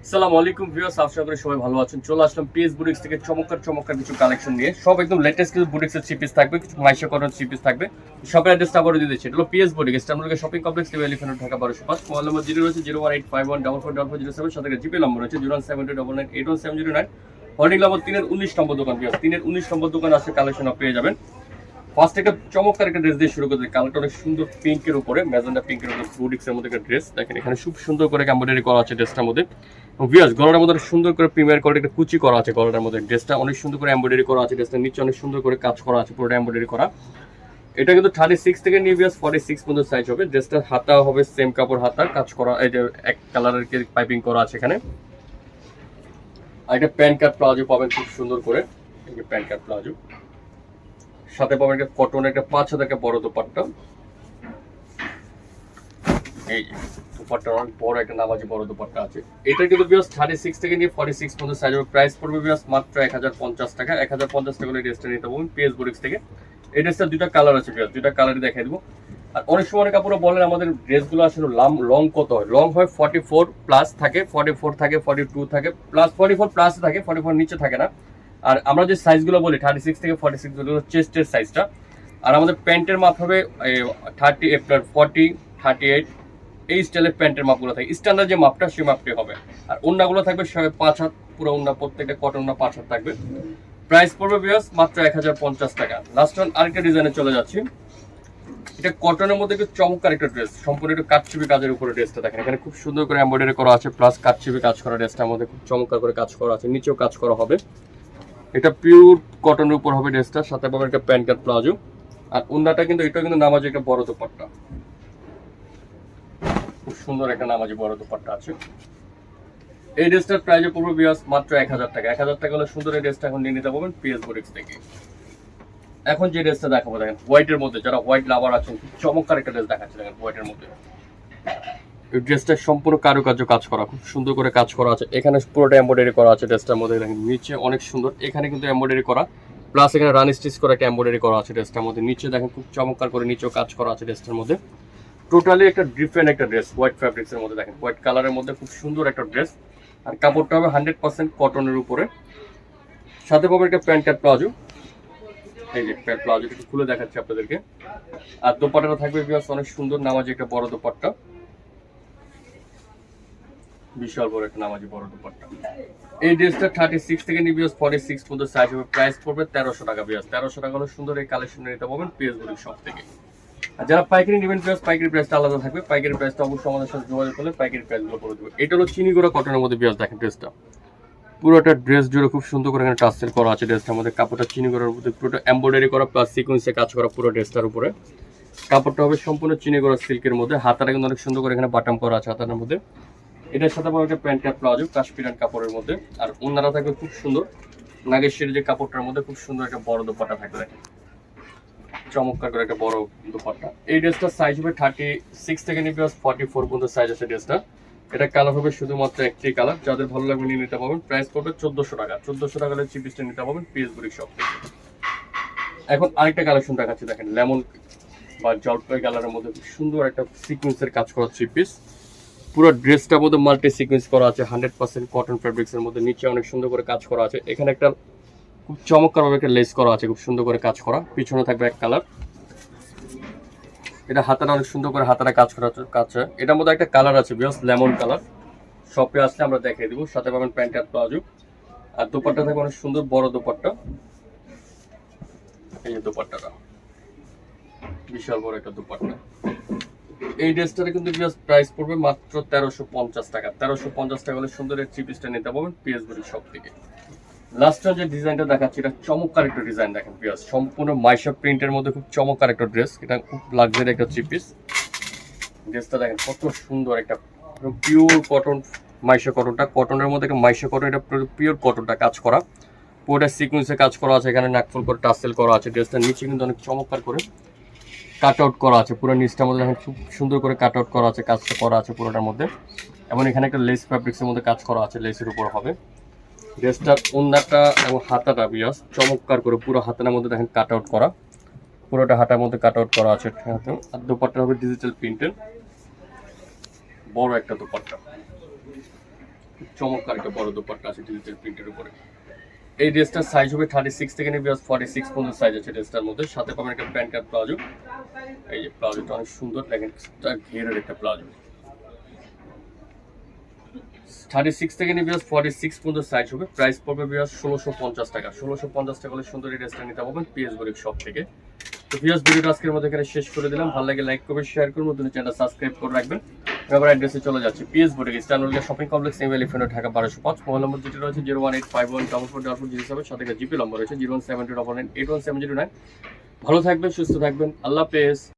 আসসালামু আলাইকুম ভিউয়ার্স, আশা করি সবাই ভালো আছেন। চলে আসলাম পিএস বুটিক্স থেকে চমৎকার কিছু কালেকশন নিয়ে। সব একদম লেটেস্ট কিছু বুটিক্সের থ্রি পিস থাকবে, কিছু মাইশা কটন থ্রি পিস থাকবে। শপের অ্যাড্রেসটা আবারও দিয়ে দিচ্ছি। এটা হলো PS boutiques, Istanbul shopping complex, Elephant Road, Dhaka 1205। Mobile number zero রয়েছে 01851444407, সাথে জিপে নম্বর রয়েছে 01729981709। হোল্ডিং নম্বর 3-এর 19 নম্বর দোকান ভিউয়ার্স, 3-এর 19 নম্বর দোকান আসলে কালেকশন পেয়ে যাবেন। ফার্স্ট একটা চমৎকার একটা ড্রেস দিয়ে শুরু করতে, কালারটা অনেক সুন্দর পিঙ্কের উপরে, ম্যাজেন্টা পিঙ্কের উপরে বুটিক্সের মধ্যে একটা ড্রেস। দেখেন এখানে খুব সুন্দর করে এমব্রয়ডারি করা আছে ড্রেসটার মধ্যে। ভিউয়ার্স গলার মধ্যে সুন্দর করে প্রিমিয়ার কোয়ালিটি একটা কুচি করা আছে গলার মধ্যে। ড্রেসটা অনেক সুন্দর করে এমব্রয়ডারি করা আছে, ড্রেসটার নিচে অনেক সুন্দর করে কাজ করা আছে, পুরোটা এমব্রয়ডারি করা। এটা কিন্তু 36 থেকে নিয়ে ভিউয়ার্স 46 পর্যন্ত সাইজ হবে। ড্রেসটার হাতা হবে সেম কাপড়, হাতার কাজ করা, এই যে এক কালারের পাইপিং করা আছে এখানে। আর একটা প্যান্ট কাট প্লাজো পাবেন খুব সুন্দর করে, এই যে প্যান্ট কাট প্লাজো। সাথে পাবেন একটা কটনের একটা 5 হাত একটা বড় দোপাট্টা। এই দোপাট্টা অনেক বড় একটা নামাজি বড় দোপাট্টা আছে। এটা কিন্তু ভিউয়ার্স 36 থেকে নিয়ে 46 পর্যন্ত সাইজ হবে। প্রাইস পড়বে ভিউয়ার্স মাত্র 1050 টাকা। 1050 টাকা করে ড্রেসটা নিতে পারবেন পিএস বুটিক্স থেকে। এই ড্রেসটার দুটো কালার আছে ভিউয়ার্স, দুটো কালারই দেখাই দেবো। আর অনেক সময় অনেক কাপড় বলেন আমাদের ড্রেসগুলো আসলে লং কত হয়, লং হয় 44 প্লাস থাকে, 44 থাকে, 42 থাকে, প্লাস 44 প্লাস থাকে, 44 নিচে থাকে না। আর আমরা যে সাইজগুলো বলি 36 থেকে 46 গুলো চেস্টের সাইজটা। আর আমাদের প্যান্টের মাপ হবে 30 আপনার 40 38, এই স্টাইলের প্যান্টের মাপগুলো থাকে। স্ট্যান্ডার্ড যে মাপটা সেই মাপটি হবে। আর ওন্নাগুলো থাকবে 5 হাত, পুরো ওন্না, প্রত্যেকটা কটন ওন্না 5 হাত থাকবে। প্রাইস পড়বে ভিউয়ার্স মাত্র 1050 টাকা। লাস্ট ওয়ান আরেকটা ডিজাইনে চলে যাচ্ছি। এটা কটনের মধ্যে একটু চমৎকার একটা ড্রেস, সম্পূর্ণ একটু কাটছবি কাজের উপরে ড্রেসটা দেখেন। এখানে খুব সুন্দর করে এমব্রয়ডারি করা আছে, প্লাস কাটছবি কাজ করা। ড্রেসটার মধ্যে খুব চমৎকার করে কাজ করা আছে, নিচেও কাজ করা হবে। এটা পিওর কটনের উপর হবে ড্রেসটা, সাথে পাবেন একটা প্যান্ট কাট প্লাজো। আর ওন্নাটা কিন্তু এটা কিন্তু নামাজি একটা বড় দোপাট্টা, খুব সুন্দর একটা নামাজি বড় দোপাট্টা আছে। এই ড্রেসটার প্রাইসে পড়বে ভিউয়ার্স মাত্র 1000 টাকা। 1000 টাকা হলে সুন্দর এই ড্রেসটা এখন নিয়ে নিতে পারবেন পিএস বুটিক্স থেকে। এখন যে ড্রেসটা দেখাবো দেখেন হোয়াইটের মধ্যে, যারা হোয়াইট লাভার আছেন, চমৎকার একটা ড্রেস দেখাচ্ছে দেখেন হোয়াইটের মধ্যে। এই ড্রেসটা সম্পূর্ণ কারুকার্য কাজ করা, খুব সুন্দর করে কাজ করা আছে। এখানে পুরোটা এমব্রয়ডারি করা আছে ড্রেসটার মধ্যে দেখেন, নিচে অনেক সুন্দর, এখানে কিন্তু এমব্রয়ডারি করা, প্লাস এখানে রান স্টিচ করা একটা এমব্রয়ডারি করা আছে ড্রেসটার মধ্যে। নিচে দেখেন খুব চমৎকার করে নিচেও কাজ করা আছে ড্রেসটার মধ্যে। টোটালি একটা ডিফারেন্ট একটা ড্রেস, হোয়াইট ফ্যাব্রিক্স এর মধ্যে দেখেন, হোয়াইট কালারের মধ্যে খুব সুন্দর একটা ড্রেস। আর কাপড়টা হবে 100% কটনের উপরে। সাথে পাবেন একটা প্যান্ট কাট প্লাজো, এই যে প্যান্ট প্লাজোটা একটু খুলে দেখাচ্ছি আপনাদেরকে। আর দোপাট্টাটা থাকবে ভিউয়ার্স অনেক সুন্দর নামাজি একটা বড় দোপাট্টা, বিশাল বড় একটা নামাজি বড় দোপাট্টা। এই ড্রেসটা 36 থেকে নিয়ে ভিউয়ার্স 46 পর্যন্ত সাইজ হবে। প্রাইস পড়বে 1300 টাকা ভিউয়ার্স। 1300 টাকা হলে সুন্দর এই কালেকশন নিতে পারবেন পিএস বুটিক শপ থেকে। আর যারা পাইকারি নেবেন ভিউয়ার্স, পাইকারি প্রাইসটা আলাদা থাকবে। পাইকারি প্রাইসটা অবশ্যই আমাদের সাথে যোগাযোগ করলে পাইকারি প্রাইসগুলো করে দেবো। এটা হলো চিনিগুড়া কটনের মধ্যে ভিউয়ার্স দেখেন ড্রেসটা, পুরোটা ড্রেস জুড়ে খুব সুন্দর করে এখানে টাসেল করা আছে ড্রেসটার মধ্যে। কাপড়টা চিনিগুড়ার মধ্যে পুরোটা এমব্রয়ডারি করা, প্লাস সিকোয়েন্সে কাজ করা পুরো ড্রেসটার উপরে। কাপড়টা হবে সম্পূর্ণ চিনিগুড়া সিল্কের মধ্যে। হাতাটা কিন্তু অনেক সুন্দর করে এখানে বাটাম করা আছে হাতার মধ্যে। এটার সাথে পাবো একটা প্যান্ট কাট প্লাজো কাশ্মীরান কাপড়ের মধ্যে। আর ওনারা থাকবে খুব সুন্দর নাগেশ্বরী যে কাপড়টার মধ্যে, খুব সুন্দর একটা বড় দোপাট্টা থাকবে, চমৎকার করে একটা বড় দোপাট্টা। এই ড্রেসটার সাইজ হবে 36 থেকে নিয়ে 44 পর্যন্ত সাইজ আছে ড্রেসটা। এটা কালার হবে শুধুমাত্র একটি কালার, যাদের ভালো লাগবে নিয়ে নিতে পারবেন। প্রাইস পড়বে 1400 টাকা। 1400 টাকা হলে চিপিসটা নিতে পারবেন পিএস বুটিক শপ থেকে। এখন আরেকটা কালেকশন দেখাচ্ছি দেখেন, লেমন বা জলপাই কালারের মধ্যে খুব সুন্দর একটা সিকোয়েন্সের কাজ করা থ্রি পিস। পুরো ড্রেসটার মধ্যে মাল্টি সিকোয়েন্স করা আছে, 100% কটন ফ্যাব্রিক্স এর মধ্যে। নিচে অনেক সুন্দর করে কাজ করা আছে। এখানে একটা খুব চমৎকার ভাবে একটা লেস করা আছে, খুব সুন্দর করে কাজ করা। পিছনে থাকবে এক কালার। এটা হাতাটা অনেক সুন্দর করে হাতাটা কাজ করা আছে। এটার মধ্যে একটা কালার আছে বিকজ লেমন কালার। শপে আসলে আমরা দেখিয়ে দিব। সাথে পাবেন প্যান্ট আর প্লাজো। আর দোপাট্টা থাকবে অনেক সুন্দর বড় দোপাট্টা, এই যে দোপাট্টাটা বিশাল বড় একটা দোপাট্টা। এই ড্রেসটার কিন্তু প্রাইস পড়বে মাত্র 1350 টাকা। 1350 টাকা হলে সুন্দর এই থ্রি পিসটা নিতে পারবেন পিএস বুটিক শপ থেকে। লাস্ট যে ডিজাইনটা দেখাচ্ছি, এটা চমৎকার একটা ডিজাইন দেখেন পিয়াস, সম্পূর্ণ মাইশা প্রিন্টের মধ্যে খুব চমৎকার একটা ড্রেস। এটা খুব লাক্সারি একটা থ্রি পিস। ড্রেসটা দেখেন কত সুন্দর, একটা পিওর কটন, মাইশা কটনটা, কটনের মধ্যে একটা মাইশা কটন, এটা পিওর কটনটা কাজ করা, পুরোটা সিকুয়েন্সে কাজ করা আছে। এখানে নাকফুল করে টাসেল করা আছে। ড্রেসটার নিচে কিন্তু অনেক চমৎকার করে কাট আউট করা আছে, পুরো নিচটার মধ্যে দেখেন খুব সুন্দর করে কাট আউট করা আছে, কাজটা করা আছে পুরোটার মধ্যে। এবং এখানে একটা লেস ফ্যাব্রিক্সের মধ্যে কাজ করা আছে, লেসের উপর হবে। ড্রেসটার ওন্নাটা এবং হাতাটা বিয়াস চমৎকার করে পুরো হাতার মধ্যে দেখেন কাট আউট করা, পুরোটা হাতার মধ্যে কাট আউট করা আছে। আর দোপাট্টা হবে ডিজিটাল প্রিন্টের বড় একটা দোপাট্টা। চমৎকার একটা বড় দোপাট্টা আছে ডিজিটাল প্রিন্টের উপরে। এই ড্রেসটার সাইজ হবে 36 থেকে নিয়ে 46 পর্যন্ত সাইজ আছে ড্রেসটার মধ্যে। সাথে পাবেন একটা প্যান্ট আর প্লাজো। এই যে প্লাজোটা অনেক সুন্দর, দেখেন ঘেরের একটা প্লাজো। 36 থেকে নিয়ে 46 পর্যন্ত সাইজ হবে। প্রাইস পড়বে 1650 টাকা। 1650 টাকা হলে সুন্দর এই ড্রেসটা নিতে পারবেন পিএস বুটিক শপ থেকে। তো পিএস ভিডিওটা আজকের মধ্যে এখানে শেষ করে দিলাম। ভালো লাগে লাইক করবেন, শেয়ার করবেন, নতুন চ্যানেল সাবস্ক্রাইব করে রাখবেন। এবার অ্যাড্রেসে চলে যাচ্ছি PS boutique, eastern shopping complex, new elephant Road, Dhaka 1205। Mobile নম্বর যেটা রয়েছে 01851444407, সাথে জিপি নম্বর রয়েছে 01729817009। ভালো থাকবেন, সুস্থ থাকবেন, আল্লাহ হাফেজ।